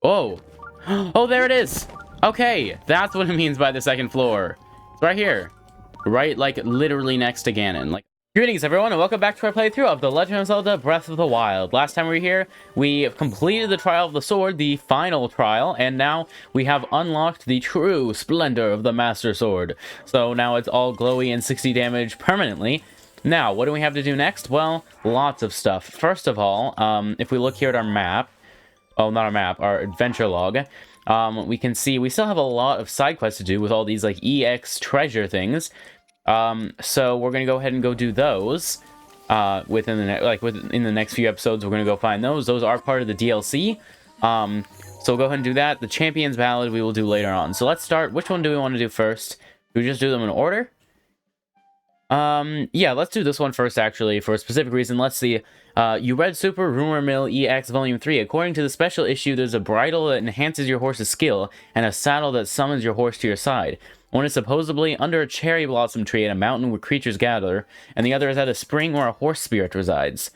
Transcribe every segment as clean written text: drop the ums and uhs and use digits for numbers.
Oh. Oh, there it is. Okay, that's what it means by the second floor. It's right here. Right, like, literally next to Ganon. Like, greetings, everyone, and welcome back to our playthrough of The Legend of Zelda Breath of the Wild. Last time we were here, we completed the Trial of the Sword, the final trial, and now we have unlocked the true splendor of the Master Sword. So now it's all glowy and 60 damage permanently. Now, what do we have to do next? Well, lots of stuff. First of all, if we look here at our map, oh, not our map, our adventure log, we can see we still have a lot of side quests to do with all these, like, EX treasure things. So we're gonna go ahead and go do those, within the next few episodes. We're gonna go find those. Those are part of the DLC. So we'll go ahead and do that. The Champion's Ballad we will do later on. So let's start. Which one do we want to do first? Do we just do them in order? Yeah, let's do this one first, actually, for a specific reason. Let's see. You read Super Rumor Mill EX Volume 3. According to the special issue, there's a bridle that enhances your horse's skill, and a saddle that summons your horse to your side. One is supposedly under a cherry blossom tree at a mountain where creatures gather, and the other is at a spring where a horse spirit resides.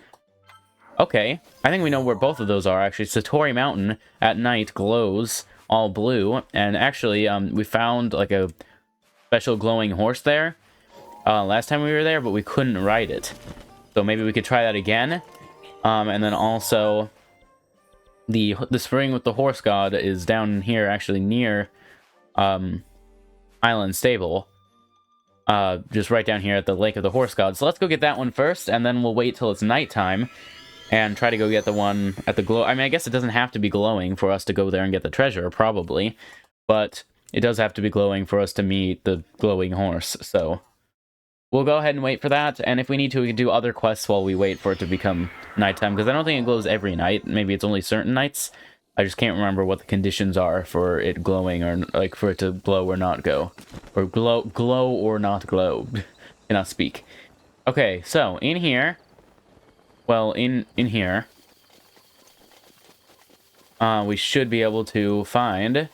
Okay, I think we know where both of those are, actually. Satori Mountain at night glows all blue, and actually, we found, like, a special glowing horse there last time we were there, but we couldn't ride it. So maybe we could try that again. And then also, the spring with the horse god is down here, actually near Island Stable. Just right down here at the Lake of the Horse God. So let's go get that one first, and then we'll wait till it's nighttime and try to go get the one at the glow. I mean, I guess it doesn't have to be glowing for us to go there and get the treasure, probably. But it does have to be glowing for us to meet the glowing horse, so we'll go ahead and wait for that, and if we need to, we can do other quests while we wait for it to become nighttime, because I don't think it glows every night. Maybe it's only certain nights. I just can't remember what the conditions are for it glowing, or, like, for it to glow or not go. Or glow or not glow. Cannot speak. Okay, so, in here, well, in here, we should be able to find,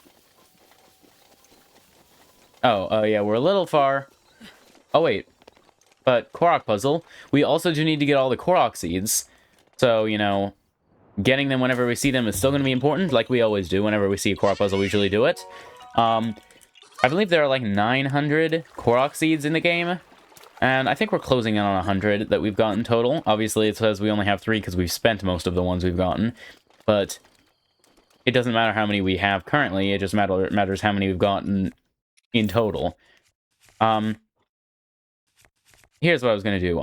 oh, yeah, we're a little far. Oh, wait. But Korok puzzle, we also do need to get all the Korok seeds. So, you know, getting them whenever we see them is still going to be important, like we always do. Whenever we see a Korok puzzle, we usually do it. I believe there are like 900 Korok seeds in the game. And I think we're closing in on 100 that we've gotten total. Obviously, it says we only have 3 because we've spent most of the ones we've gotten. But it doesn't matter how many we have currently. It just matters how many we've gotten in total. Here's what I was going to do.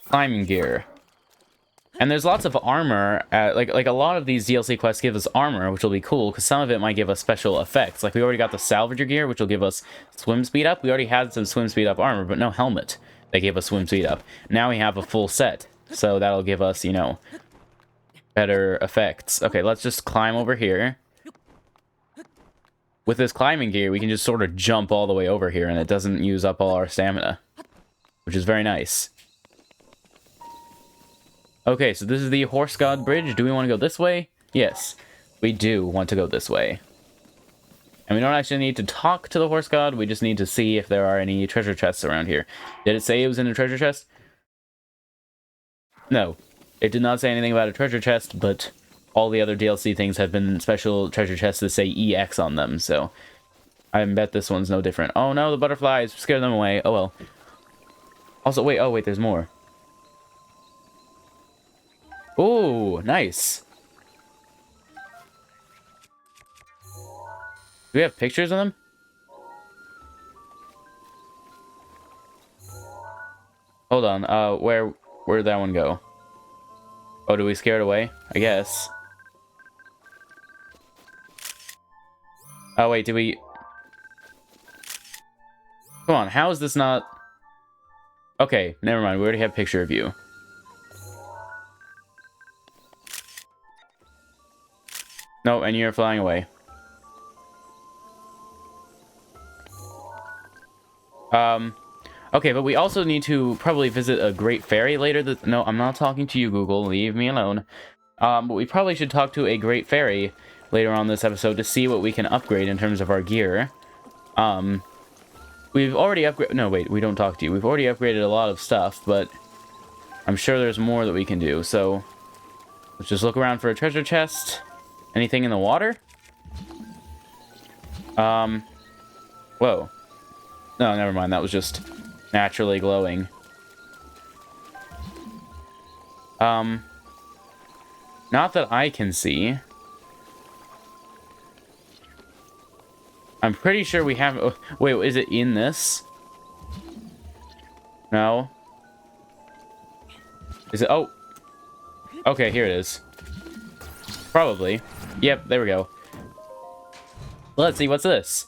Climbing gear. And there's lots of armor. Like a lot of these DLC quests give us armor, which will be cool, because some of it might give us special effects. Like, we already got the Salvager gear, which will give us swim speed up. We already had some swim speed up armor, but no helmet. They gave us swim speed up. Now we have a full set, so that'll give us, you know, better effects. Okay, let's just climb over here. With this climbing gear, we can just sort of jump all the way over here, and it doesn't use up all our stamina, which is very nice. Okay, so this is the Horse God Bridge. Do we want to go this way? Yes, we do want to go this way. And we don't actually need to talk to the Horse God, we just need to see if there are any treasure chests around here. Did it say it was in a treasure chest? No, it did not say anything about a treasure chest, but all the other DLC things have been special treasure chests that say EX on them, so I bet this one's no different. Oh no, the butterflies, scare them away. Oh well. Also, wait, oh wait, there's more. Ooh, nice. Do we have pictures of them? Hold on, where'd that one go? Oh, do we scare it away? I guess. Oh, wait, did we... Come on, how is this not... Okay, never mind, we already have a picture of you. No, and you're flying away. Okay, but we also need to probably visit a Great Fairy later. No, I'm not talking to you, Google. Leave me alone. But we probably should talk to a Great Fairy later on this episode to see what we can upgrade in terms of our gear. We've already upgraded... No, wait, we don't talk to you. We've already upgraded a lot of stuff, but I'm sure there's more that we can do, so let's just look around for a treasure chest. Anything in the water? Whoa. No, never mind. That was just naturally glowing. Not that I can see. I'm pretty sure we have... Oh, wait, is it in this? No. Is it... Oh. Okay, here it is. Probably. Yep, there we go. Let's see, what's this?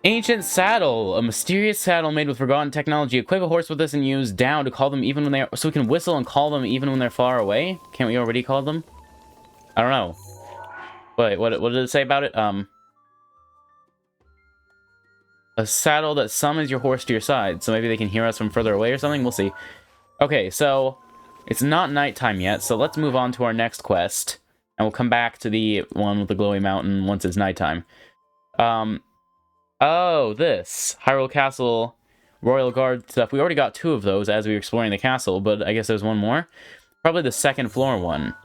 Ancient saddle. A mysterious saddle made with forgotten technology. Equip a horse with this and use down to call them even when they are... So we can whistle and call them even when they're far away? Can't we already call them? I don't know. Wait, what did it say about it? A saddle that summons your horse to your side. So maybe they can hear us from further away or something? We'll see. Okay, so... It's not nighttime yet, so let's move on to our next quest. And we'll come back to the one with the glowy mountain once it's nighttime. Oh, this. Hyrule Castle Royal Guard stuff. We already got 2 of those as we were exploring the castle, but I guess there's one more. Probably the second floor one.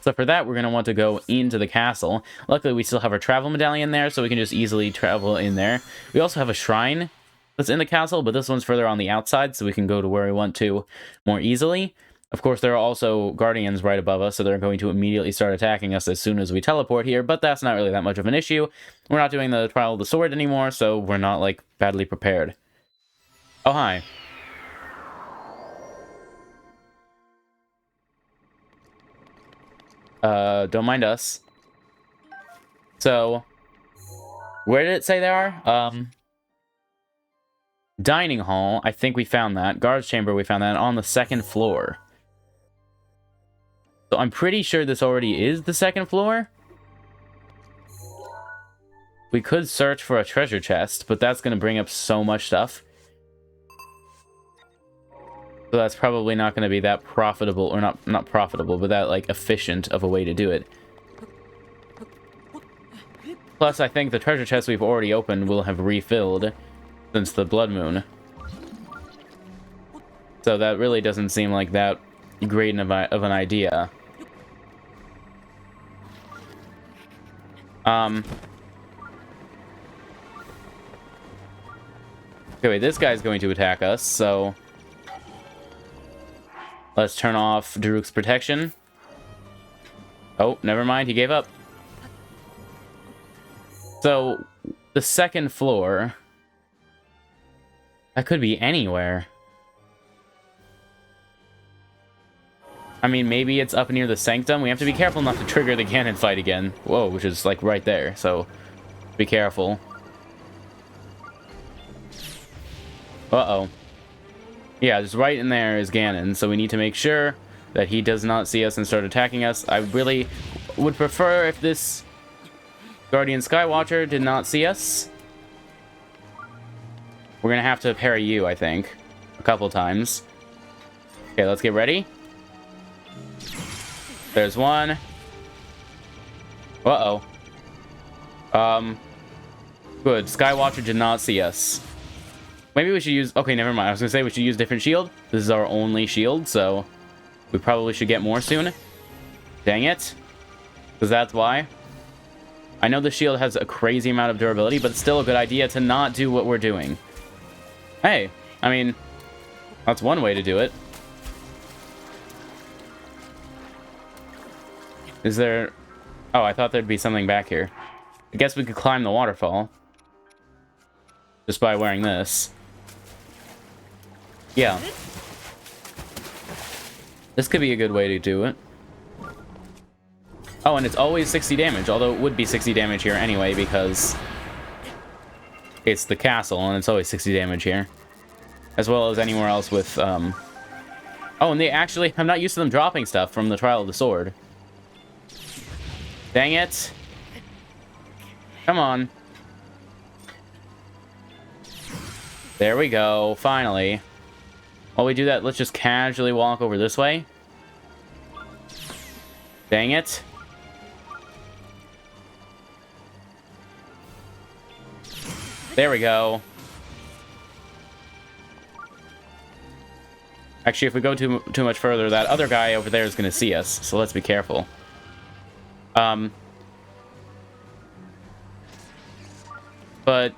So for that, we're going to want to go into the castle. Luckily, we still have our travel medallion there, so we can just easily travel in there. We also have a shrine that's in the castle, but this one's further on the outside, so we can go to where we want to more easily. Of course, there are also guardians right above us, so they're going to immediately start attacking us as soon as we teleport here, but that's not really that much of an issue. We're not doing the Trial of the Sword anymore, so we're not, like, badly prepared. Oh, hi. Don't mind us. So, where did it say they are? Dining hall, I think we found that. Guards chamber, we found that on the 2nd floor. So I'm pretty sure this already is the 2nd floor. We could search for a treasure chest, but that's going to bring up so much stuff. So that's probably not going to be that profitable, or not profitable, but that, like, efficient of a way to do it. Plus, I think the treasure chest we've already opened will have refilled since the blood moon. So that really doesn't seem like that great of an idea. Okay, wait, this guy's going to attack us, so... Let's turn off Daruk's protection. Oh, never mind, he gave up. So, the 2nd floor... That could be anywhere. I mean, maybe it's up near the sanctum. We have to be careful not to trigger the Ganon fight again. Whoa, which is, like, right there, so... Be careful. Uh-oh. Yeah, just right in there is Ganon, so we need to make sure that he does not see us and start attacking us. I really would prefer if this Guardian Skywatcher did not see us. We're gonna have to parry you, I think. A couple times. Okay, let's get ready. There's one. Uh-oh. Good. Skywatcher did not see us. Maybe we should use... Okay, never mind. I was gonna say we should use different shield. This is our only shield, so... We probably should get more soon. Dang it. Because that's why. I know the shield has a crazy amount of durability, but it's still a good idea to not do what we're doing. Hey, I mean... That's one way to do it. Is there... Oh, I thought there'd be something back here. I guess we could climb the waterfall. Just by wearing this. Yeah. This could be a good way to do it. Oh, and it's always 60 damage, although it would be 60 damage here anyway, because it's the castle, and it's always 60 damage here. As well as anywhere else with, Oh, and they actually... I'm not used to them dropping stuff from the Trial of the Sword. Dang it. Come on. There we go, finally. While we do that, let's just casually walk over this way. Dang it. There we go. Actually, if we go too much further, that other guy over there is going to see us, so let's be careful. But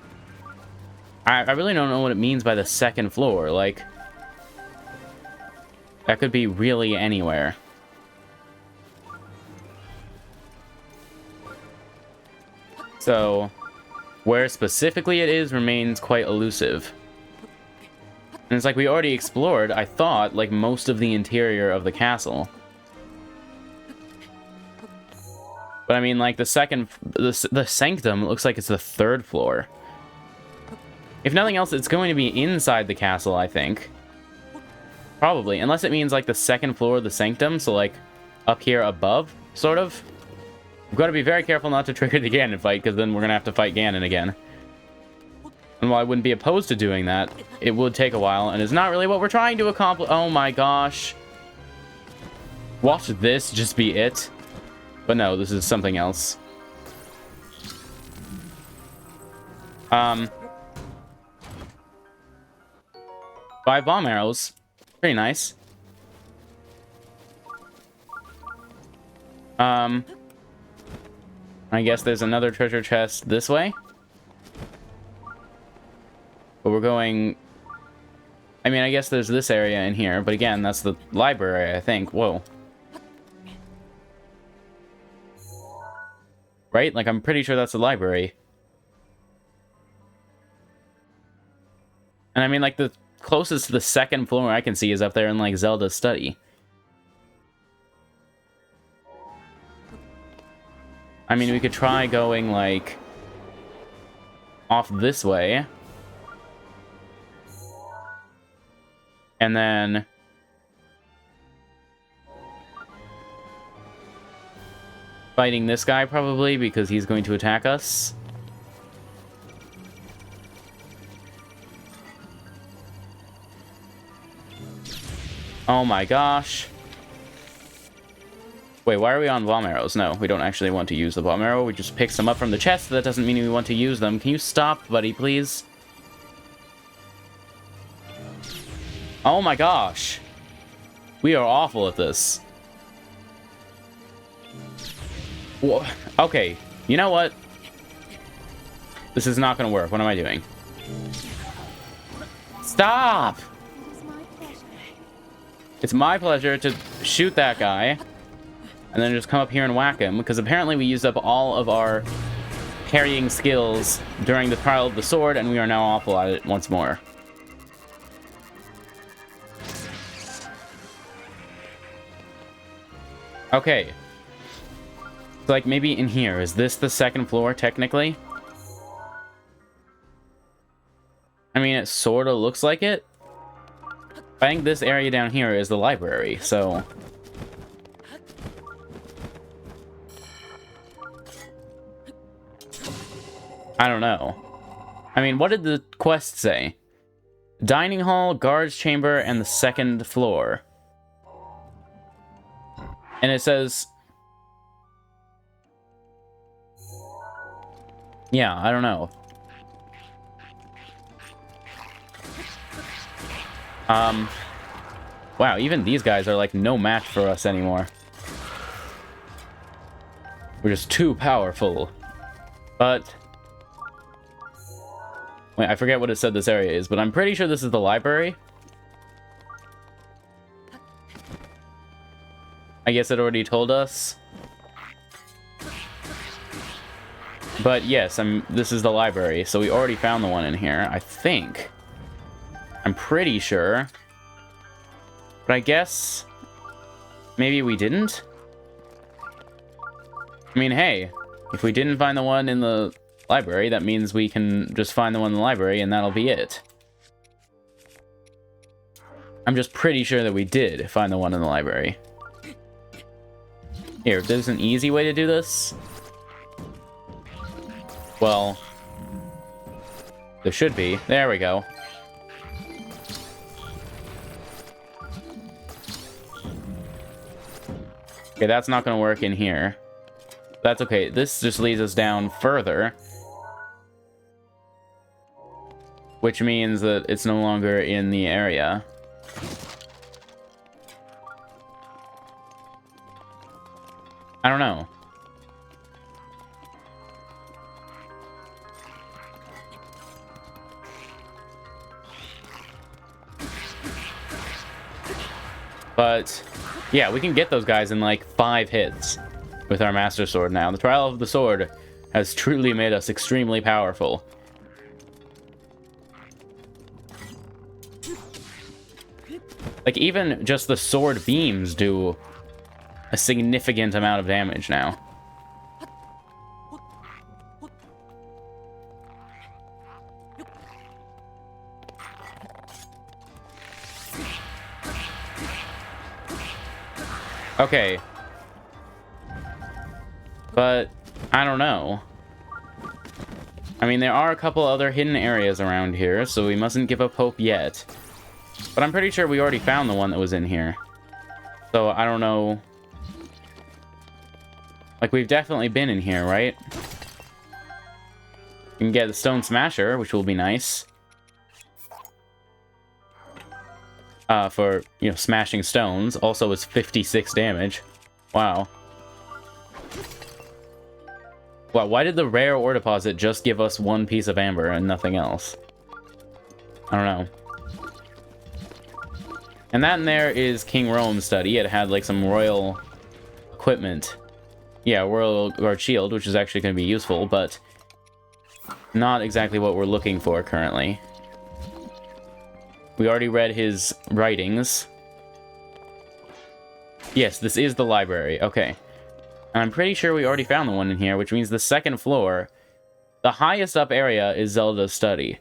I really don't know what it means by the second floor. Like, that could be really anywhere. So, where specifically it is remains quite elusive. And it's like we already explored, I thought, like most of the interior of the castle. But I mean, like the sanctum looks like it's the third floor. If nothing else, it's going to be inside the castle, I think. Probably, unless it means like the second floor of the sanctum, so like up here above, sort of. We've got to be very careful not to trigger the Ganon fight, because then we're going to have to fight Ganon again. And while I wouldn't be opposed to doing that, it would take a while, and it's not really what we're trying to accomplish. Oh my gosh. Watch this just be it. But no, this is something else. 5 bomb arrows. Pretty nice. I guess there's another treasure chest this way. But we're going... I mean, I guess there's this area in here, but again, that's the library, I think. Whoa. Right? Like, I'm pretty sure that's the library. And I mean, like, the closest to the second floor I can see is up there in, like, Zelda's study. I mean, we could try going, like, off this way. And then... fighting this guy, probably, because he's going to attack us. Oh my gosh. Wait, why are we on bomb arrows? No, we don't actually want to use the bomb arrow. We just pick some up from the chest. That doesn't mean we want to use them. Can you stop, buddy, please? Oh my gosh. We are awful at this. Whoa. Okay, you know what? This is not going to work. What am I doing? Stop! It's my pleasure to shoot that guy. And then just come up here and whack him. Because apparently we used up all of our parrying skills during the trial of the sword. And we are now awful at it once more. Okay. So, like, maybe in here. Is this the second floor, technically? I mean, it sort of looks like it. I think this area down here is the library, so... I don't know. I mean, what did the quest say? Dining hall, guards chamber, and the second floor. And it says... Yeah, I don't know. Wow, even these guys are like no match for us anymore. We're just too powerful. But... Wait, I forget what it said this area is, but I'm pretty sure this is the library. I guess it already told us. But yes, this is the library, so we already found the one in here, I think. I'm pretty sure. But I guess... maybe we didn't? I mean, hey, if we didn't find the one in the library, that means we can just find the one in the library, and that'll be it. I'm just pretty sure that we did find the one in the library. Here, if there's an easy way to do this... well... there should be. There we go. Okay, that's not gonna work in here. That's okay. This just leads us down further. Which means that it's no longer in the area. I don't know. But yeah, we can get those guys in like 5 hits with our Master Sword now. The Trial of the Sword has truly made us extremely powerful. Like, even just the sword beams do a significant amount of damage now. Okay. But, I don't know. I mean, there are a couple other hidden areas around here, so we mustn't give up hope yet. But I'm pretty sure we already found the one that was in here. So, I don't know. Like, we've definitely been in here, right? We can get the Stone Smasher, which will be nice. For, you know, smashing stones. Also, it's 56 damage. Wow. Wow, why did the rare ore deposit just give us 1 piece of amber and nothing else? I don't know. And that in there is King Rome's study. It had, like, some royal equipment. Yeah, Royal Guard Shield, which is actually going to be useful, but not exactly what we're looking for currently. We already read his writings. Yes, this is the library. Okay. And I'm pretty sure we already found the one in here, which means the 2nd floor, the highest up area is Zelda's study.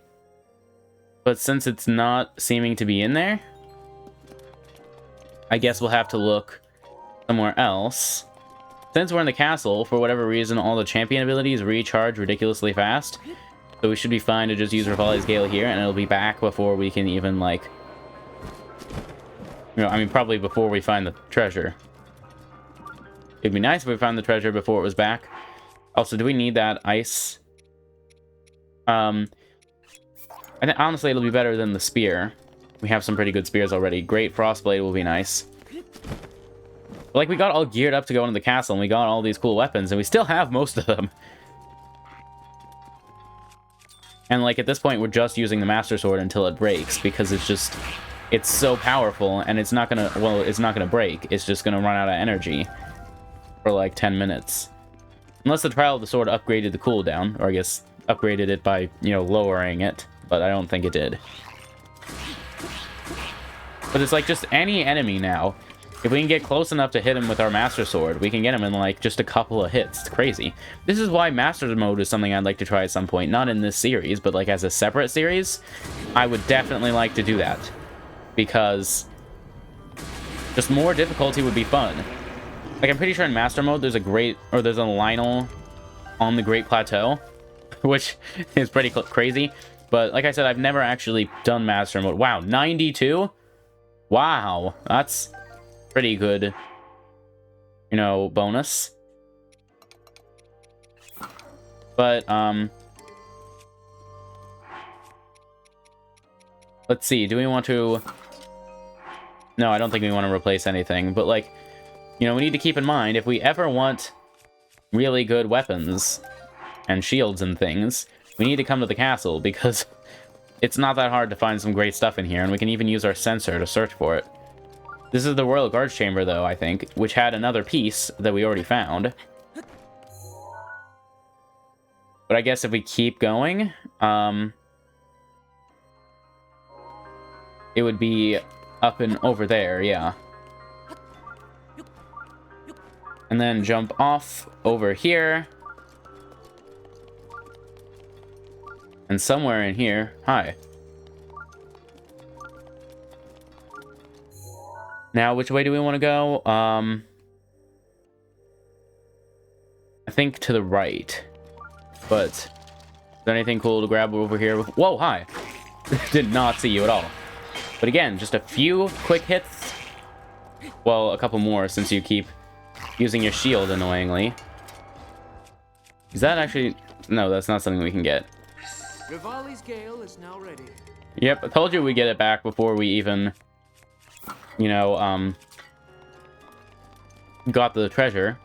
But since it's not seeming to be in there, I guess we'll have to look somewhere else. Since we're in the castle, for whatever reason, all the champion abilities recharge ridiculously fast. So we should be fine to just use Rivali's Gale here, and it'll be back before we can even, like... You know, I mean, probably before we find the treasure. It'd be nice if we found the treasure before it was back. Also, do we need that ice? I think, honestly, it'll be better than the spear. We have some pretty good spears already. Great Frostblade will be nice. But, like, we got all geared up to go into the castle, and we got all these cool weapons, and we still have most of them. And, like, at this point, we're just using the Master Sword until it breaks, because it's just... It's so powerful, and it's not gonna... Well, it's not gonna break. It's just gonna run out of energy for, like, 10 minutes. Unless the Trial of the Sword upgraded the cooldown, or I guess upgraded it by, you know, lowering it. But I don't think it did. But it's like just any enemy now. If we can get close enough to hit him with our Master Sword, we can get him in, like, just a couple of hits. It's crazy. This is why Master Mode is something I'd like to try at some point. Not in this series, but, like, as a separate series. I would definitely like to do that. Because just more difficulty would be fun. Like, I'm pretty sure in Master Mode there's there's a Lionel on the Great Plateau. Which is pretty crazy. But, like I said, I've never actually done Master Mode. Wow, 92? Wow, that's... pretty good, you know, bonus. But, let's see, do we want to... No, I don't think we want to replace anything, but, like, you know, we need to keep in mind, if we ever want really good weapons and shields and things, we need to come to the castle, because it's not that hard to find some great stuff in here, and we can even use our sensor to search for it. This is the Royal Guards Chamber, though, I think, which had another piece that we already found. But I guess if we keep going, it would be up and over there, yeah. And then jump off over here. And somewhere in here... Hi. Now, which way do we want to go? I think to the right. But, is there anything cool to grab over here? Whoa, hi! Did not see you at all. But again, just a few quick hits. Well, a couple more since you keep using your shield annoyingly. Is that actually... No, that's not something we can get. Rivali's Gale is now ready. Yep, I told you we'd get it back before we even... You know, got the treasure.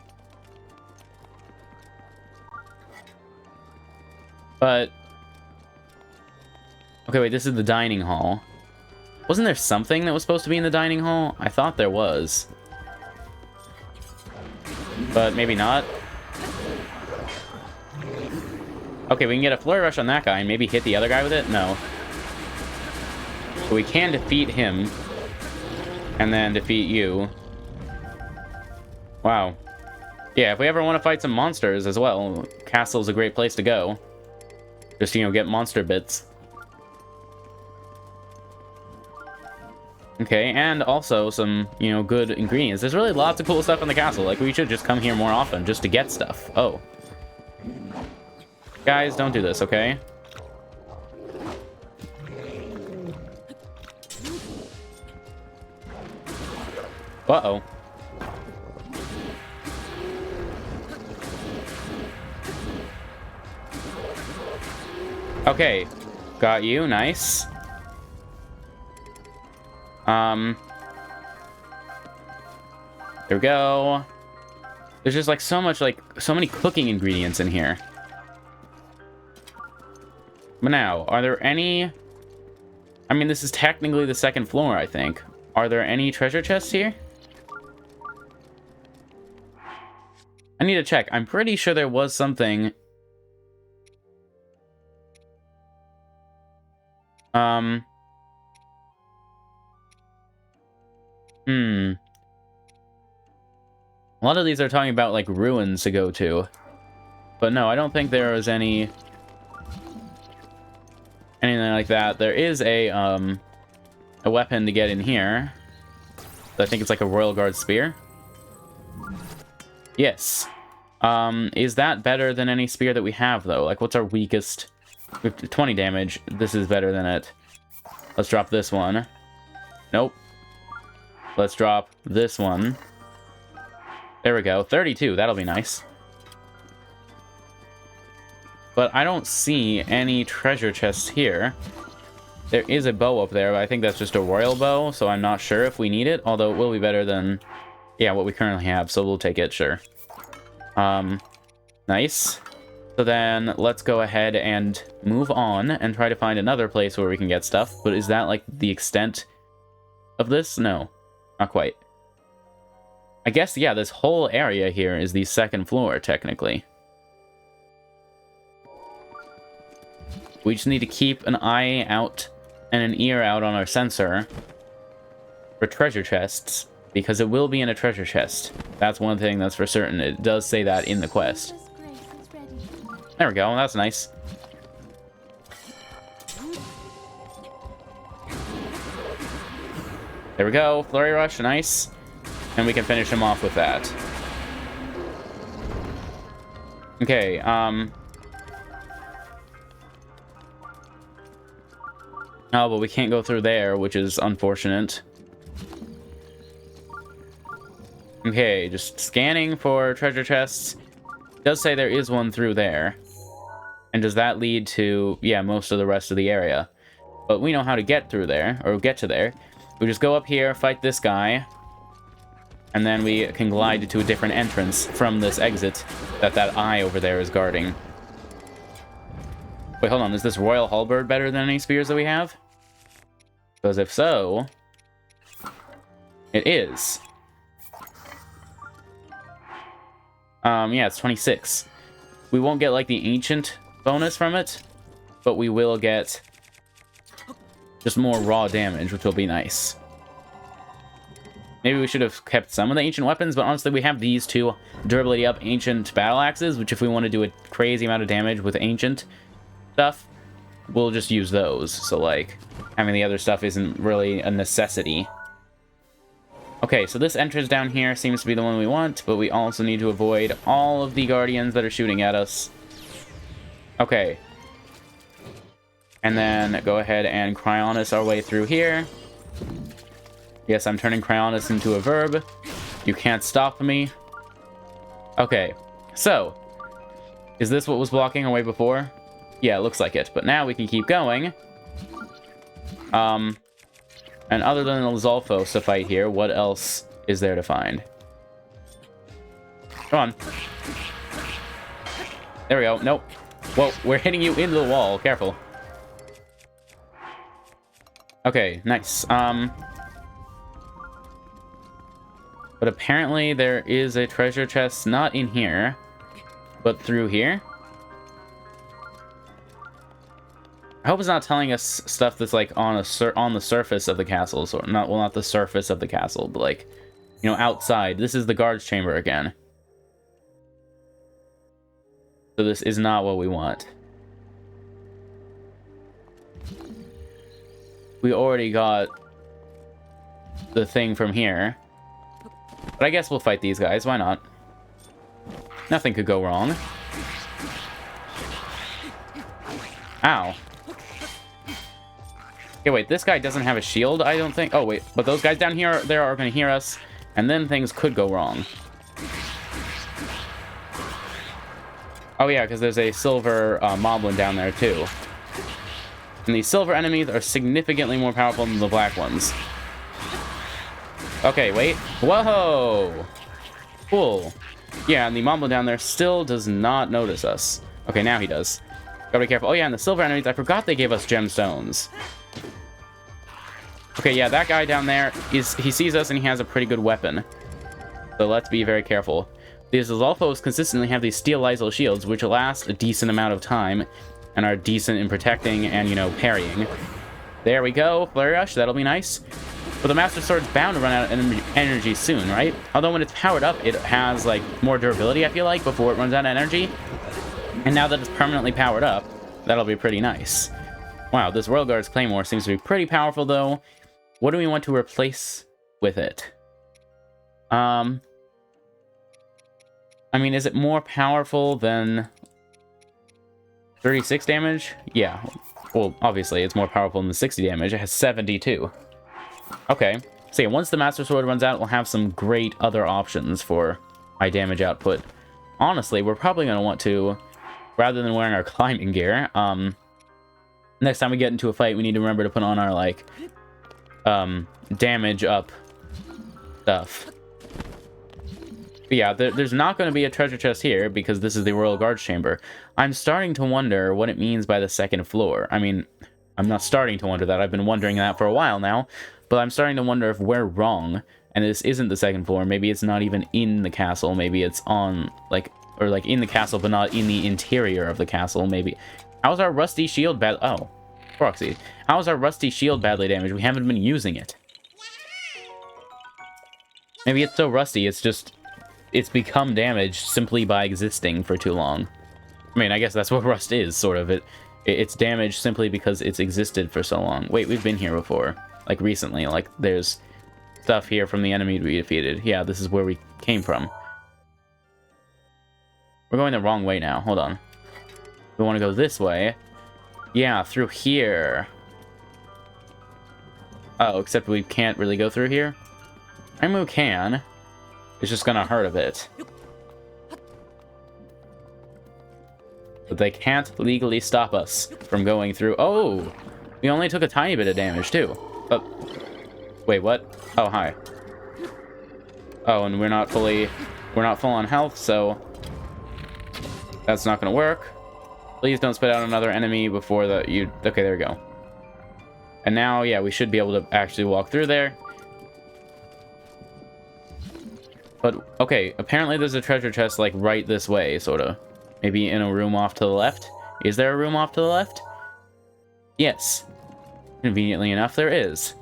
But... Okay, wait, this is the dining hall. Wasn't there something that was supposed to be in the dining hall? I thought there was. But maybe not. Okay, we can get a flurry rush on that guy and maybe hit the other guy with it? No. But we can defeat him. And then defeat you. Wow. Yeah, if we ever want to fight some monsters as well, Castle's a great place to go. Just, you know, get monster bits. Okay, and also some, you know, good ingredients. There's really lots of cool stuff in the castle. Like, we should just come here more often just to get stuff. Oh. Guys, don't do this, okay? Uh-oh. Okay. Got you. Nice. There we go. There's just like so much, like so many cooking ingredients in here. But now, are there any... I mean, this is technically the second floor, I think. Are there any treasure chests here? I need to check. I'm pretty sure there was something... A lot of these are talking about, like, ruins to go to. But no, I don't think there was anything like that. There is a weapon to get in here. I think it's like a Royal Guard spear. Yes. Is that better than any spear that we have, though? Like, what's our weakest? 20 damage. This is better than it. Let's drop this one. Nope. Let's drop this one. There we go. 32. That'll be nice. But I don't see any treasure chests here. There is a bow up there, but I think that's just a royal bow, so I'm not sure if we need it. Although it will be better than, yeah, what we currently have, so we'll take it, sure. Nice. So then, let's go ahead and move on and try to find another place where we can get stuff. But is that, like, the extent of this? No. Not quite. I guess, yeah, this whole area here is the second floor, technically. We just need to keep an eye out and an ear out on our sensor for treasure chests, because it will be in a treasure chest. That's one thing that's for certain. It does say that in the quest. There we go, that's nice. There we go, Flurry Rush, nice. And we can finish him off with that. Okay, oh, but we can't go through there, which is unfortunate. Okay, just scanning for treasure chests. It does say there is one through there. And does that lead to, yeah, most of the rest of the area? But we know how to get through there, or get to there. We just go up here, fight this guy, and then we can glide to a different entrance from this exit that eye over there is guarding. Wait, hold on, is this Royal Halberd better than any spears that we have? Because if so, it is. Yeah, it's 26. We won't get, like, the ancient bonus from it, but we will get just more raw damage, which will be nice. Maybe we should have kept some of the ancient weapons, but honestly, we have these two durability up ancient battle axes, which if we want to do a crazy amount of damage with ancient stuff, we'll just use those. So, like, having the other stuff isn't really a necessity. Okay, so this entrance down here seems to be the one we want, but we also need to avoid all of the guardians that are shooting at us. Okay. And then go ahead and Cryonis our way through here. Yes, I'm turning Cryonis into a verb. You can't stop me. Okay, so is this what was blocking our way before? Yeah, it looks like it, but now we can keep going. And other than Lizalfos to fight here, what else is there to find? Come on. There we go. Nope. Whoa, we're hitting you into the wall. Careful. Okay, nice. But apparently there is a treasure chest not in here, but through here. I hope it's not telling us stuff that's like on the surface of the castle, so not the surface of the castle, but like, you know, outside. This is the guard's chamber again. So this is not what we want. We already got the thing from here. But I guess we'll fight these guys, why not? Nothing could go wrong. Ow. Okay, wait, this guy doesn't have a shield, I don't think. Oh, wait, but those guys down here there are going to hear us, and then things could go wrong. Oh, yeah, because there's a silver moblin down there, too. And these silver enemies are significantly more powerful than the black ones. Okay, wait. Whoa! Cool. Yeah, and the moblin down there still does not notice us. Okay, now he does. Gotta be careful. Oh, yeah, and the silver enemies, I forgot they gave us gemstones. Okay, yeah, that guy down there, he sees us and he has a pretty good weapon. So let's be very careful. These Zolfos consistently have these steel Lysol shields, which last a decent amount of time and are decent in protecting and, you know, parrying. There we go, Flurry Rush, that'll be nice. But the Master Sword's bound to run out of energy soon, right? Although when it's powered up, it has, like, more durability, I feel like, before it runs out of energy. And now that it's permanently powered up, that'll be pretty nice. Wow, this Royal Guard's Claymore seems to be pretty powerful, though. What do we want to replace with it? I mean, is it more powerful than 36 damage? Yeah. Well, obviously, it's more powerful than the 60 damage. It has 72. Okay. So yeah, once the Master Sword runs out, we'll have some great other options for high damage output. Honestly, we're probably going to want to, rather than wearing our climbing gear, next time we get into a fight, we need to remember to put on our, like, damage up stuff. But yeah, there's not going to be a treasure chest here because this is the Royal Guard's chamber. I'm starting to wonder what it means by the second floor. I mean, I'm not starting to wonder that. I've been wondering that for a while now. But I'm starting to wonder if we're wrong and this isn't the second floor. Maybe it's not even in the castle. Maybe it's on, like, or like in the castle, but not in the interior of the castle. Maybe. How's our rusty shield bad? Oh, proxy. How's our rusty shield badly damaged? We haven't been using it. Maybe it's so rusty, it's just... it's become damaged simply by existing for too long. I mean, I guess that's what rust is, sort of. It's damaged simply because it's existed for so long. Wait, we've been here before. Like, recently. Like, there's stuff here from the enemy we defeated. Yeah, this is where we came from. We're going the wrong way now. Hold on. We want to go this way. Yeah, through here. Oh, except we can't really go through here? I mean, we can. It's just gonna hurt a bit. But they can't legally stop us from going through. Oh! We only took a tiny bit of damage, too. Oh. Wait, what? Oh, hi. Oh, and we're not full on health, so... that's not gonna work. Please don't spit out another enemy before okay, there we go. And now, yeah, we should be able to actually walk through there. But, okay, apparently there's a treasure chest, like, right this way, sort of. Maybe in a room off to the left? Is there a room off to the left? Yes. Conveniently enough, there is.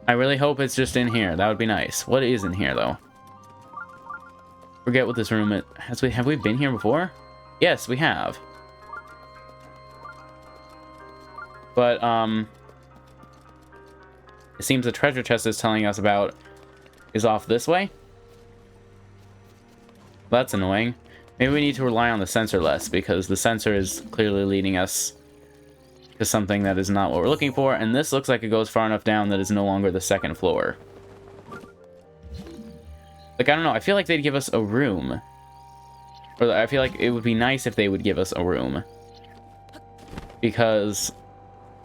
I really hope it's just in here. That would be nice. What is in here, though? Forget what this room is. Have we been here before? Yes, we have. But, it seems the treasure chest is telling us about is off this way. That's annoying. Maybe we need to rely on the sensor less, because the sensor is clearly leading us to something that is not what we're looking for, and this looks like it goes far enough down that it's no longer the second floor. Like, I don't know, I feel like they'd give us a room. Or I feel like it would be nice if they would give us a room. Because,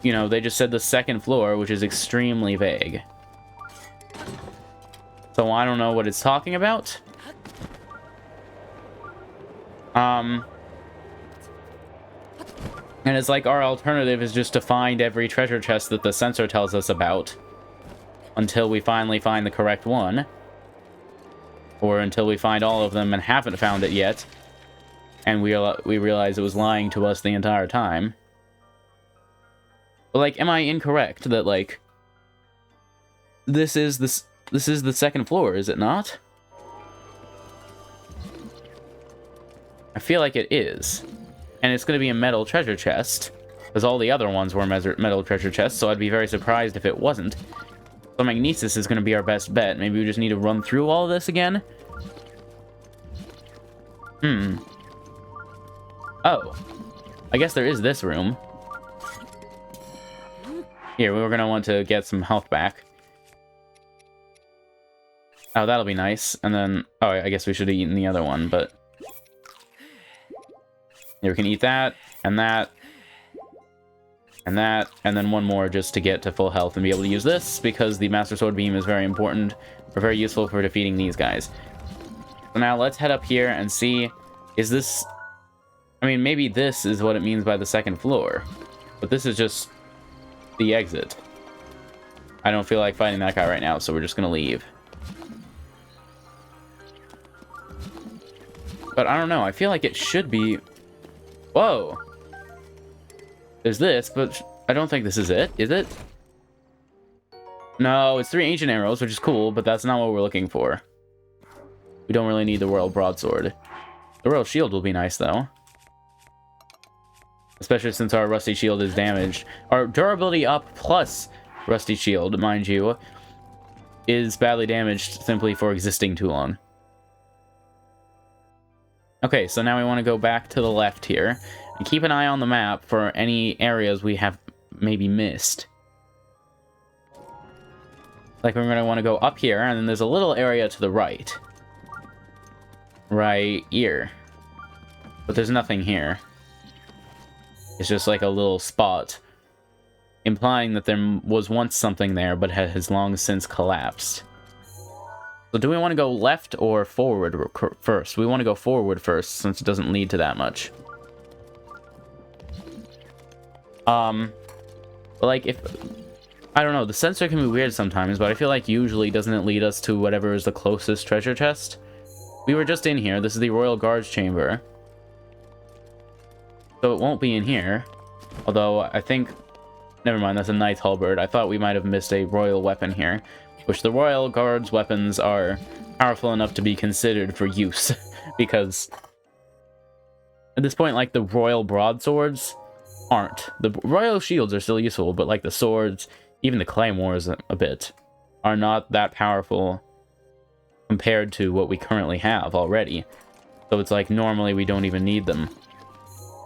you know, they just said the second floor, which is extremely vague. So I don't know what it's talking about. And it's like our alternative is just to find every treasure chest that the sensor tells us about until we finally find the correct one. Or until we find all of them and haven't found it yet. And we realize it was lying to us the entire time. But, like, am I incorrect that, like, this is the second floor, is it not? I feel like it is. And it's going to be a metal treasure chest, because all the other ones were metal treasure chests, so I'd be very surprised if it wasn't. So magnesis is going to be our best bet. Maybe we just need to run through all of this again? Oh. I guess there is this room. Here, we were going to want to get some health back. Oh, that'll be nice. And then... Oh, I guess we should have eaten the other one, but... Here, we can eat that, and that, and that, and then one more just to get to full health and be able to use this, because the Master Sword Beam is very important, or very useful for defeating these guys. So now let's head up here and see, is this... I mean, maybe this is what it means by the second floor, but this is just the exit. I don't feel like fighting that guy right now, so we're just gonna leave. But I don't know, I feel like it should be... Whoa! There's this, but I don't think this is it. Is it? No, it's 3 ancient arrows, which is cool, but that's not what we're looking for. We don't really need the royal broadsword. The royal shield will be nice, though. Especially since our rusty shield is damaged. Our durability up plus rusty shield, mind you, is badly damaged simply for existing too long. Okay, so now we want to go back to the left here, and keep an eye on the map for any areas we have maybe missed. Like, we're going to want to go up here, and then there's a little area to the right. Right here. But there's nothing here. It's just like a little spot, implying that there was once something there, but has long since collapsed. So do we want to go left or forward first? We want to go forward first, since it doesn't lead to that much. But like, if... I don't know, the sensor can be weird sometimes, but I feel like usually doesn't it lead us to whatever is the closest treasure chest? We were just in here. This is the Royal Guards Chamber. So it won't be in here. Although, I think... Never mind, that's a Knight's Halberd. I thought we might have missed a royal weapon here. Which the Royal Guards weapons are powerful enough to be considered for use. Because at this point, like, the Royal Broadswords aren't. The Royal Shields are still useful, but like the swords, even the Claymores a bit, are not that powerful compared to what we currently have already. So it's like, normally we don't even need them.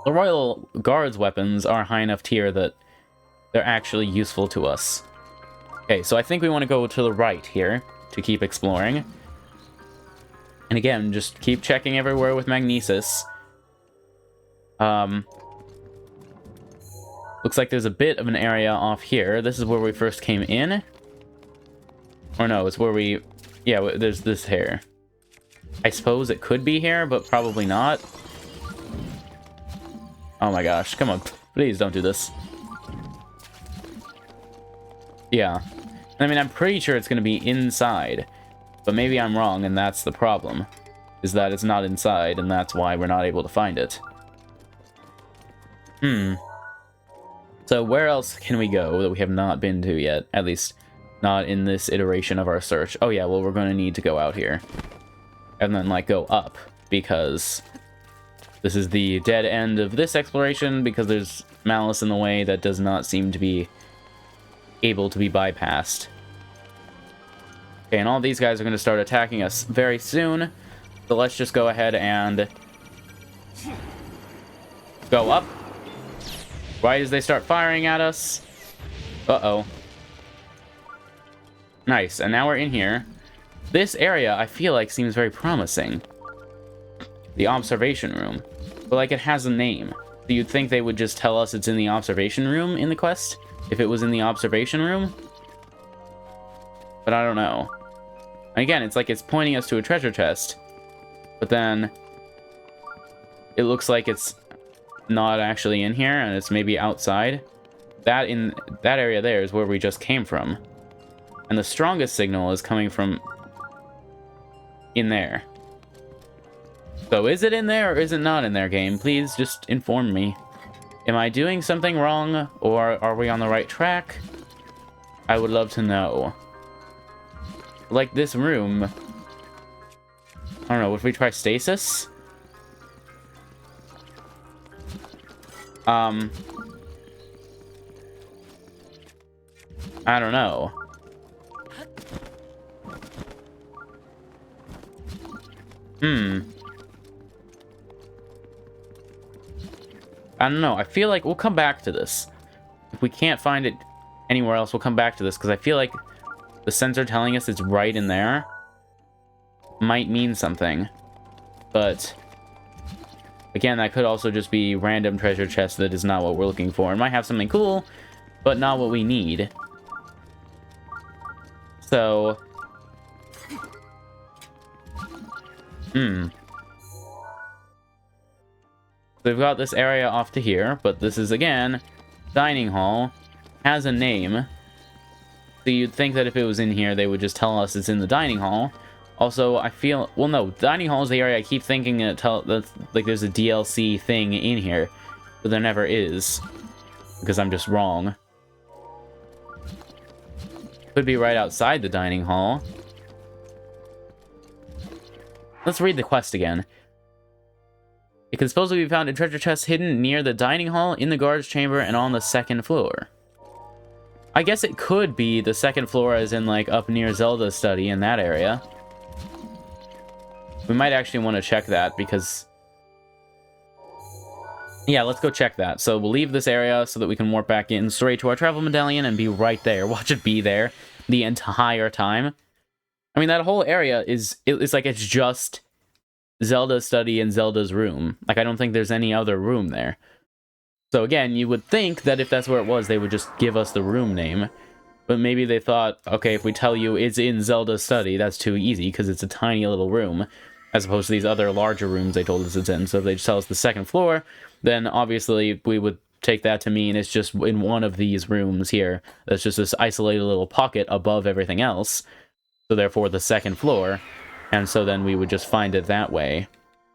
The Royal Guards weapons are high enough tier that they're actually useful to us. Okay, so I think we want to go to the right here to keep exploring. And again, just keep checking everywhere with magnesis. Looks like there's a bit of an area off here. This is where we first came in. Or no, it's where we... Yeah, there's this here. I suppose it could be here, but probably not. Oh my gosh, come on. Please don't do this. Yeah. I mean, I'm pretty sure it's going to be inside. But maybe I'm wrong, and that's the problem. Is that it's not inside, and that's why we're not able to find it. So where else can we go that we have not been to yet? At least, not in this iteration of our search. Oh yeah, well, we're going to need to go out here. And then, like, go up. Because this is the dead end of this exploration, because there's malice in the way that does not seem to be able to be bypassed. Okay, and all these guys are going to start attacking us very soon. So let's just go ahead and go up. Right as they start firing at us. Uh-oh. Nice, and now we're in here. This area, I feel like, seems very promising. The observation room. But, like, it has a name. So you'd think they would just tell us it's in the observation room in the quest? If it was in the observation room? But I don't know. Again, it's like it's pointing us to a treasure chest. But then... it looks like it's not actually in here, and it's maybe outside. That area there is where we just came from. And the strongest signal is coming from in there. So is it in there or is it not in there, game? Please just inform me. Am I doing something wrong, or are we on the right track? I would love to know. Like this room. I don't know, if we try stasis? I don't know. I don't know. I feel like we'll come back to this. If we can't find it anywhere else, we'll come back to this, because I feel like the sensor telling us it's right in there might mean something. But again, that could also just be random treasure chest that is not what we're looking for. It might have something cool, but not what we need. So we've got this area off to here, but this is, again, dining hall. Has a name. So you'd think that if it was in here, they would just tell us it's in the dining hall. Also, I feel... Well, no, dining hall is the area I keep thinking that like there's a DLC thing in here. But there never is. Because I'm just wrong. Could be right outside the dining hall. Let's read the quest again. It can supposedly be found in treasure chests hidden near the dining hall, in the guard's chamber, and on the second floor. I guess it could be the second floor as in, like, up near Zelda's study in that area. We might actually want to check that, because... Yeah, let's go check that. So we'll leave this area so that we can warp back in straight to our travel medallion and be right there. Watch it be there the entire time. I mean, that whole area is... It's like it's just Zelda's study and Zelda's room. Like, I don't think there's any other room there. So again, you would think that if that's where it was, they would just give us the room name. But maybe they thought, okay, if we tell you it's in Zelda's study, that's too easy, because it's a tiny little room, as opposed to these other larger rooms they told us it's in. So if they just tell us the second floor, then obviously we would take that to mean it's just in one of these rooms here. That's just this isolated little pocket above everything else. So therefore the second floor. And so then we would just find it that way,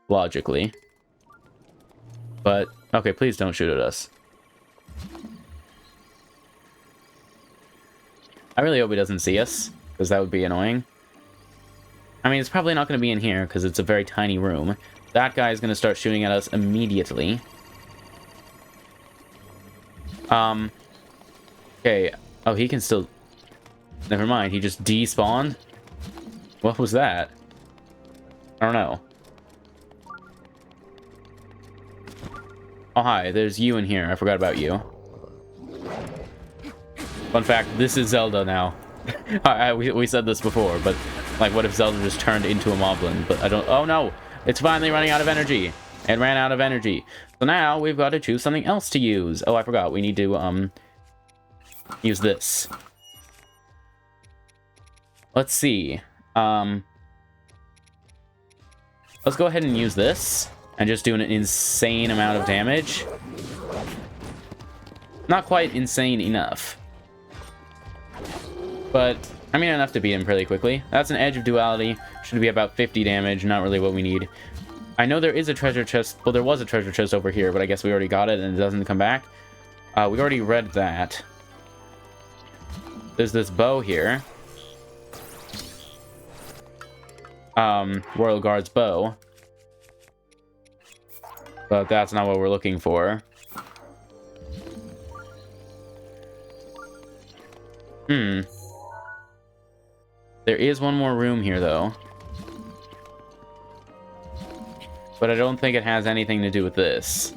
logically. But, okay, please don't shoot at us. I really hope he doesn't see us, because that would be annoying. I mean, it's probably not going to be in here, because it's a very tiny room. That guy is going to start shooting at us immediately. Okay. Oh, he can still... Never mind, he just despawned? What was that? I don't know. Oh, hi, there's you in here. I forgot about you. Fun fact, this is Zelda now. we said this before, but, like, what if Zelda just turned into a moblin? But I don't... Oh, no! It's finally running out of energy! It ran out of energy. So now, we've got to choose something else to use. Oh, I forgot. We need to, use this. Let's see. Let's go ahead and use this. And just do an insane amount of damage. Not quite insane enough. But, I mean, enough to beat him pretty quickly. That's an Edge of Duality. Should be about 50 damage. Not really what we need. I know there is a treasure chest. Well, there was a treasure chest over here, but I guess we already got it and it doesn't come back. We already read that. There's this bow here. Royal Guard's bow. But that's not what we're looking for. There is one more room here, though. But I don't think it has anything to do with this.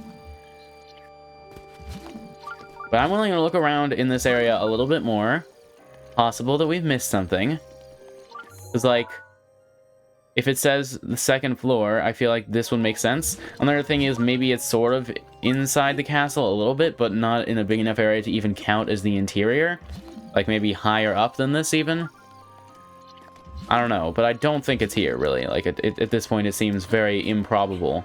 But I'm willing to look around in this area a little bit more. Possible that we've missed something. Because, like, if it says the second floor, I feel like this would make sense. Another thing is maybe it's sort of inside the castle a little bit, but not in a big enough area to even count as the interior. Like, maybe higher up than this, even. I don't know, but I don't think it's here, really. Like, at this point, it seems very improbable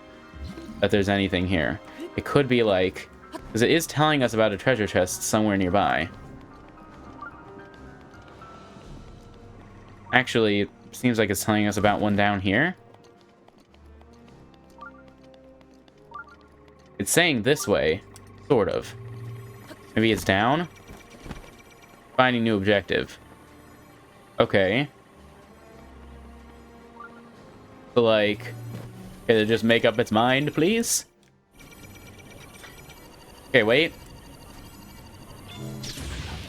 that there's anything here. It could be like... Because it is telling us about a treasure chest somewhere nearby. Actually, it seems like it's telling us about one down here. It's saying this way. Sort of. Maybe it's down? Finding new objective. Okay. So, like... Can it just make up its mind, please? Okay, wait.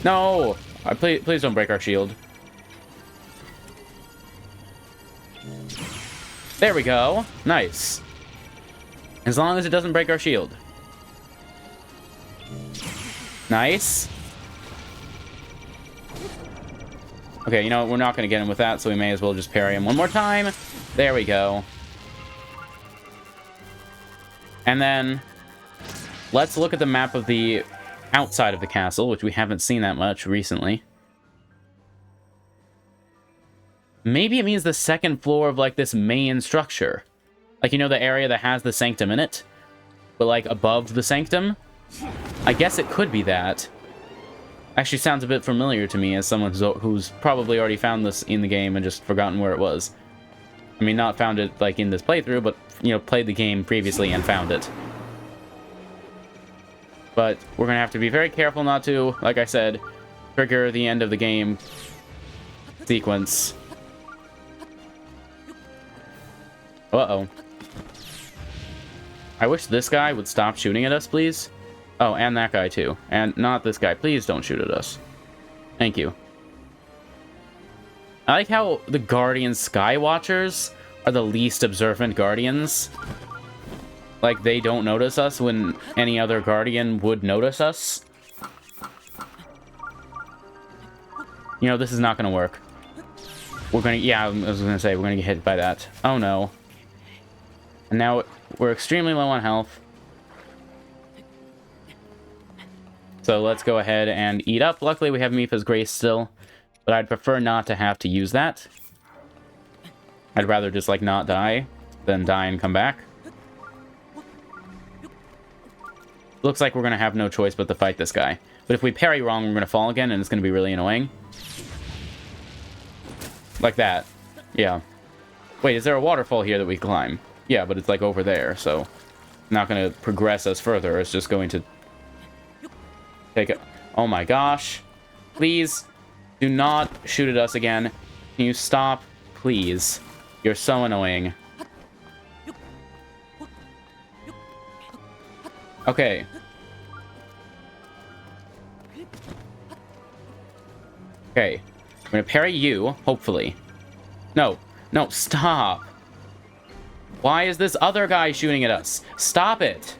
No! Please don't break our shield. There we go. Nice. As long as it doesn't break our shield. Nice. Okay, you know what? We're not going to get him with that, so we may as well just parry him one more time. There we go. And then... Let's look at the map of the outside of the castle, which we haven't seen that much recently. Maybe it means the second floor of, like, this main structure. Like, you know, the area that has the sanctum in it? But, like, above the sanctum? I guess it could be that. Actually sounds a bit familiar to me as someone who's probably already found this in the game and just forgotten where it was. I mean, not found it, like, in this playthrough, but, you know, played the game previously and found it. But we're going to have to be very careful not to, like I said, trigger the end of the game sequence. Uh-oh. I wish this guy would stop shooting at us, please. Oh, and that guy, too. And not this guy. Please don't shoot at us. Thank you. I like how the Guardian Skywatchers are the least observant Guardians. Like, they don't notice us when any other Guardian would notice us. You know, this is not going to work. We're going to... Yeah, I was going to say, we're going to get hit by that. Oh, no. And now we're extremely low on health. So let's go ahead and eat up. Luckily, we have Mipha's Grace still. But I'd prefer not to have to use that. I'd rather just, like, not die than die and come back. Looks like we're going to have no choice but to fight this guy. But if we parry wrong, we're going to fall again, and it's going to be really annoying. Like that. Yeah. Wait, is there a waterfall here that we climb? Yeah, but it's, like, over there, so... Not going to progress us further. It's just going to... Take it. Oh my gosh. Please, do not shoot at us again. Can you stop? Please. You're so annoying. Okay. Okay. I'm gonna parry you, hopefully. No. No, stop. Why is this other guy shooting at us? Stop it.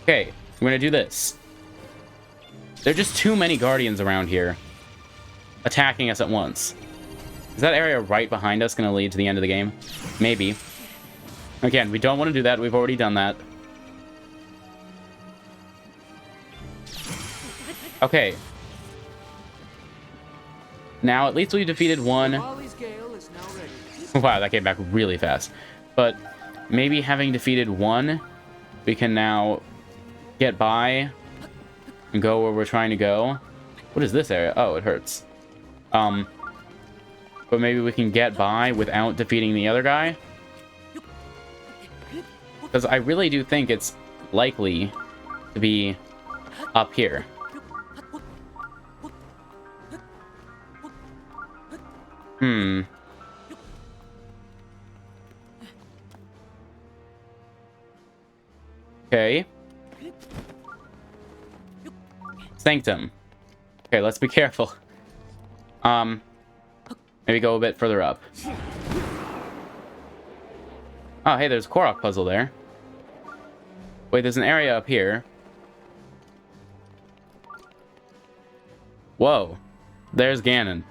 Okay, we're gonna do this. There are just too many Guardians around here attacking us at once. Is that area right behind us gonna lead to the end of the game? Maybe. Again, we don't want to do that. We've already done that. Okay. Now, at least we defeated one. Wow, that came back really fast. But maybe having defeated one, we can now get by and go where we're trying to go. What is this area? Oh, it hurts. But maybe we can get by without defeating the other guy. Because I really do think it's likely to be up here. Okay. Sanctum. Okay, let's be careful. Maybe go a bit further up. Oh, hey, there's a Korok puzzle there. Wait, there's an area up here. Whoa. There's Ganon.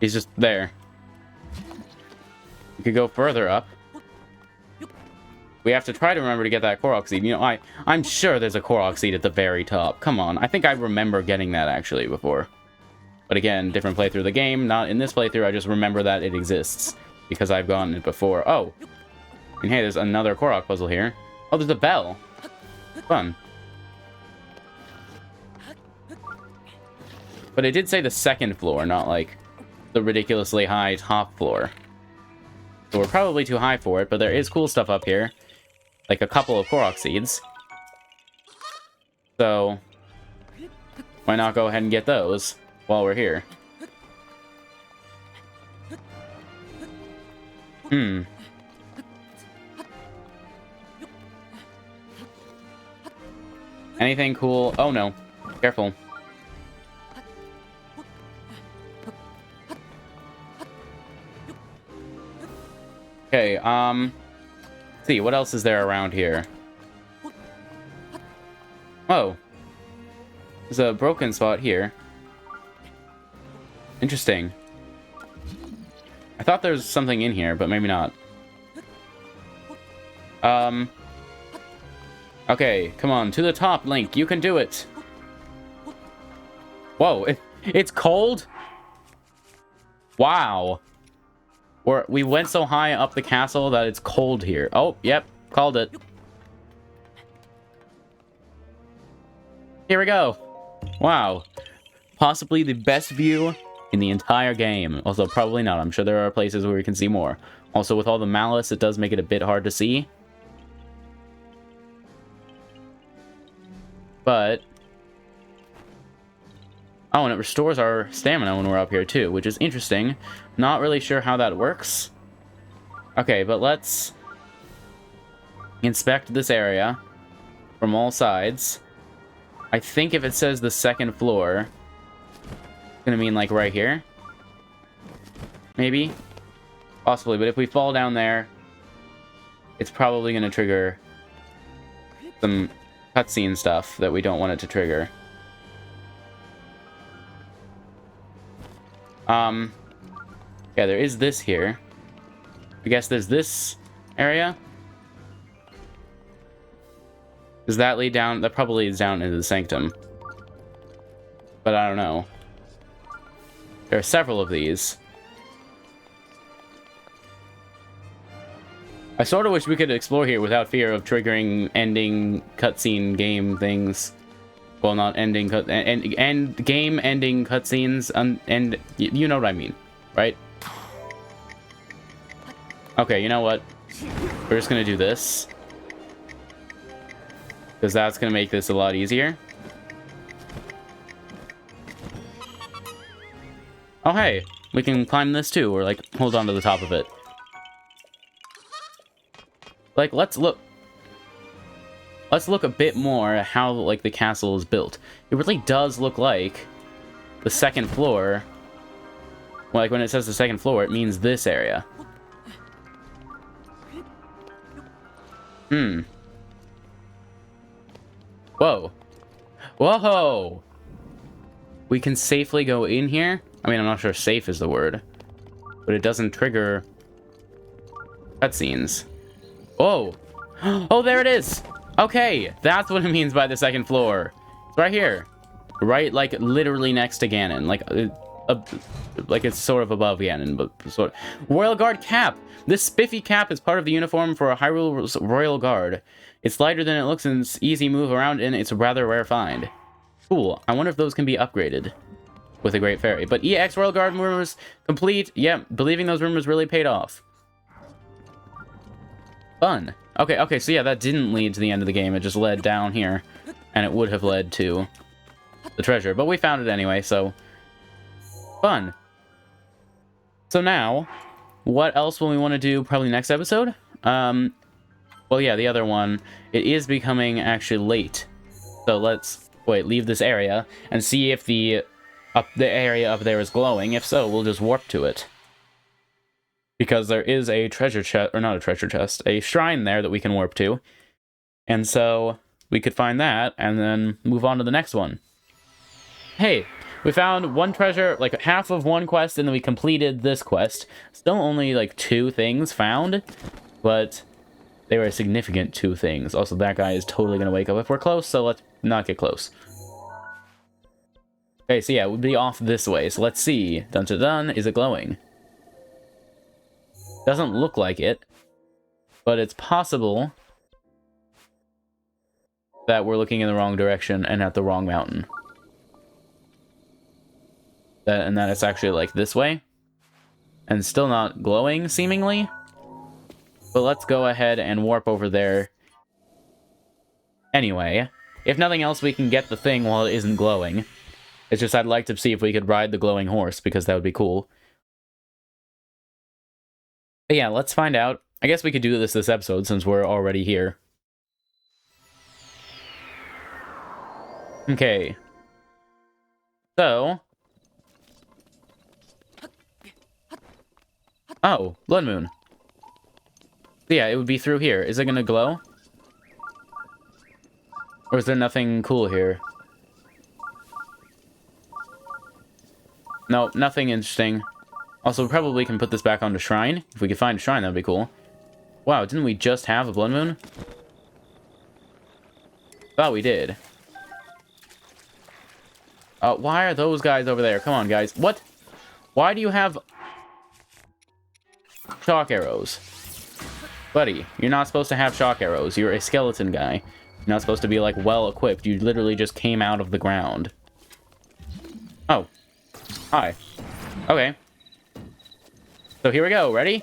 He's just there. We could go further up. We have to try to remember to get that Korok seed. You know, I'm sure there's a Korok seed at the very top. Come on. I think I remember getting that, actually, before. But again, different playthrough of the game. Not in this playthrough. I just remember that it exists. Because I've gotten it before. Oh. And hey, there's another Korok puzzle here. Oh, there's a bell. Fun. But it did say the second floor, not like the ridiculously high top floor. So we're probably too high for it, but there is cool stuff up here. Like a couple of Korok seeds. So why not go ahead and get those while we're here? Anything cool? Oh no. Careful. Okay, let's see, what else is there around here? Oh. There's a broken spot here. Interesting. I thought there was something in here, but maybe not. Okay, come on, to the top, Link. You can do it. Whoa, it's cold? Wow. We went so high up the castle that it's cold here. Oh, yep, called it. Here we go. Wow. Possibly the best view in the entire game. Also, probably not. I'm sure there are places where we can see more. Also, with all the malice, it does make it a bit hard to see. But... oh, and it restores our stamina when we're up here, too, which is interesting. Not really sure how that works. Okay, but let's inspect this area from all sides. I think if it says the second floor, it's gonna mean, like, right here. Maybe? Possibly, but if we fall down there, it's probably gonna trigger some cutscene stuff that we don't want it to trigger. Yeah, there is this here. I guess there's this area. Does that lead down? That probably leads down into the sanctum. But I don't know. There are several of these. I sort of wish we could explore here without fear of triggering ending cutscene game things. Well, not ending and game-ending cutscenes, and you know what I mean, right? Okay, you know what? We're just gonna do this. Because that's gonna make this a lot easier. Oh, hey! We can climb this too, or, like, hold on to the top of it. Like, let's look a bit more at how, like, the castle is built. It really does look like the second floor. Well, like, when it says the second floor, it means this area. Whoa. Whoa! We can safely go in here? I mean, I'm not sure safe is the word. But it doesn't trigger cutscenes. Whoa! Oh, there it is! Okay, that's what it means by the second floor. It's right here. Right, like, literally next to Ganon. Like it's sort of above Ganon, but sort of. Royal Guard cap! This spiffy cap is part of the uniform for a Hyrule Royal Guard. It's lighter than it looks and it's easy to move around in. It's a rather rare find. Cool. I wonder if those can be upgraded with a Great Fairy. But EX Royal Guard rumors complete. Yeah, believing those rumors really paid off. Fun. Okay, so yeah, that didn't lead to the end of the game. It just led down here. And it would have led to the treasure. But we found it anyway, so... fun. So now, what else will we want to do probably next episode? Well, yeah, the other one. It is becoming actually late. So let's, leave this area and see if the area up there is glowing. If so, we'll just warp to it. Because there is a treasure chest, or not a treasure chest, a shrine there that we can warp to. And so we could find that and then move on to the next one. Hey, we found one treasure, like half of one quest, and then we completed this quest. Still only like 2 things found, but they were a significant 2 things. Also, that guy is totally going to wake up if we're close, so let's not get close. Okay, so yeah, we'll be off this way, so let's see. Dun-dun-dun, is it glowing? Doesn't look like it. But it's possible that we're looking in the wrong direction and at the wrong mountain. And that it's actually like this way. And still not glowing, seemingly. But let's go ahead and warp over there. Anyway, if nothing else, we can get the thing while it isn't glowing. It's just I'd like to see if we could ride the glowing horse, because that would be cool. But yeah, let's find out. I guess we could do this episode, since we're already here. Okay. So... Oh, blood moon. Yeah, it would be through here. Is it gonna glow? Or is there nothing cool here? No, nothing interesting. Also, we probably can put this back onto shrine. If we could find a shrine, that'd be cool. Wow, didn't we just have a blood moon? Thought we did. Why are those guys over there? Come on, guys. What? Why do you have... shock arrows? Buddy, you're not supposed to have shock arrows. You're a skeleton guy. You're not supposed to be, like, well-equipped. You literally just came out of the ground. Oh. Hi. Okay. So here we go. Ready?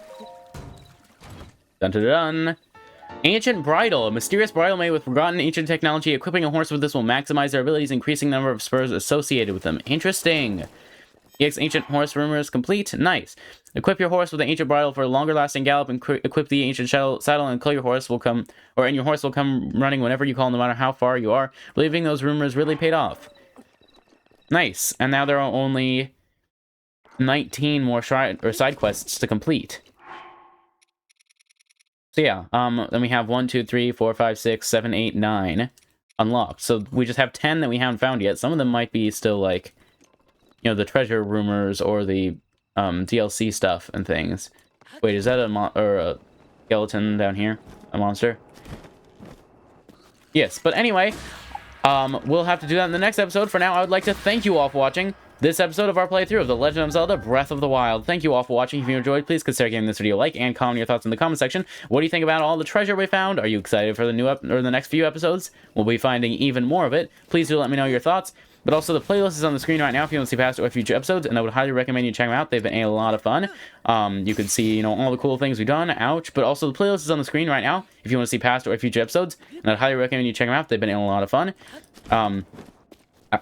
Dun-dun-dun. Ancient Bridle. A mysterious bridle made with forgotten ancient technology. Equipping a horse with this will maximize their abilities, increasing the number of spurs associated with them. Interesting. EX Ancient Horse Rumors complete. Nice. Equip your horse with the ancient bridle for a longer lasting gallop, and equip the ancient saddle, and your horse will come, and your horse will come running whenever you call, no matter how far you are. Believing those rumors really paid off. Nice. And now there are only 19 more side quests to complete. So yeah, then we have 1, 2, 3, 4, 5, 6, 7, 8, 9 unlocked. So we just have 10 that we haven't found yet. Some of them might be still like, you know, the treasure rumors or the DLC stuff and things. Wait, is that a skeleton down here? A monster? Yes, but anyway, we'll have to do that in the next episode. For now, I would like to thank you all for watching this episode of our playthrough of The Legend of Zelda Breath of the Wild. Thank you all for watching. If you enjoyed, please consider giving this video a like and comment your thoughts in the comment section. What do you think about all the treasure we found? Are you excited for the the next few episodes? We'll be finding even more of it. Please do let me know your thoughts. But also, the playlist is on the screen right now if you want to see past or future episodes, and I would highly recommend you check them out. They've been a lot of fun. You can see, you know, all the cool things we've done. Ouch. But also, the playlist is on the screen right now if you want to see past or future episodes, and I'd highly recommend you check them out. They've been a lot of fun.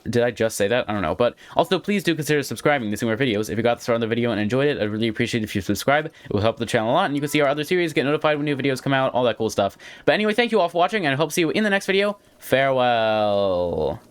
Did I just say that? I don't know. But also, please do consider subscribing to see more videos. If you got this far in the video and enjoyed it, I'd really appreciate it if you subscribe. It will help the channel a lot, and you can see our other series, get notified when new videos come out, all that cool stuff. But anyway, thank you all for watching, and I hope to see you in the next video. Farewell.